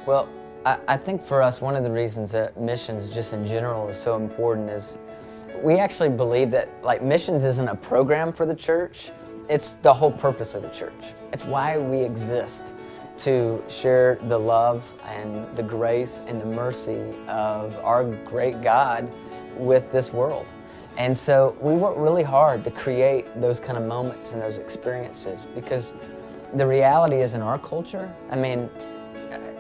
Well, I think for us, one of the reasons that missions just in general is so important is we actually believe that missions isn't a program for the church, it's the whole purpose of the church. It's why we exist, to share the love and the grace and the mercy of our great God with this world. And so we work really hard to create those kind of moments and those experiences, because the reality is in our culture,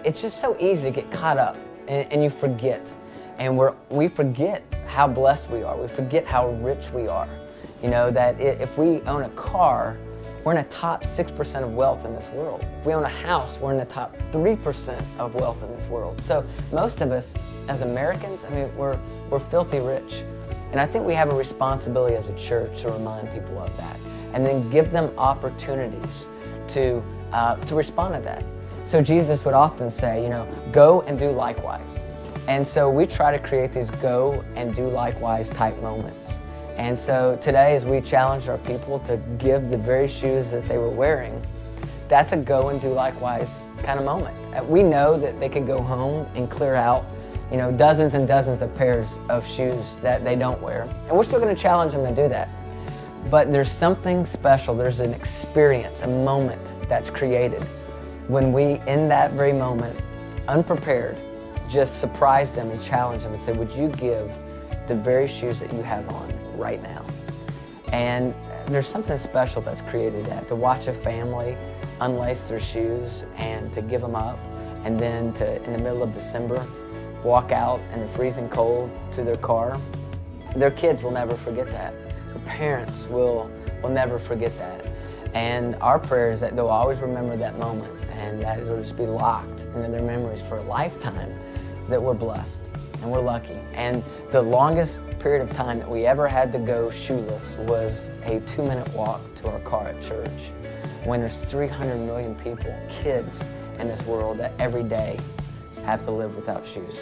it's just so easy to get caught up and you forget. And we forget how blessed we are. We forget how rich we are. You know, that if we own a car, we're in the top 6% of wealth in this world. If we own a house, we're in the top 3% of wealth in this world. So most of us as Americans, we're filthy rich. And I think we have a responsibility as a church to remind people of that, and then give them opportunities to respond to that. So Jesus would often say, go and do likewise. And so we try to create these go and do likewise type moments. And so today, as we challenge our people to give the very shoes that they were wearing, that's a go and do likewise kind of moment. We know that they could go home and clear out dozens and dozens of pairs of shoes that they don't wear. And we're still going to challenge them to do that. But there's something special, there's an experience, a moment that's created when we, in that very moment, unprepared, just surprise them and challenge them and say, would you give the very shoes that you have on right now? And there's something special that's created that, to watch a family unlace their shoes and to give them up, and then to, in the middle of December, walk out in the freezing cold to their car. Their kids will never forget that. Their parents will never forget that. And our prayer is that they'll always remember that moment, and that it'll just be locked into their memories for a lifetime, that we're blessed and we're lucky. And the longest period of time that we ever had to go shoeless was a 2-minute walk to our car at church, when there's 300 million people, kids in this world, that every day have to live without shoes.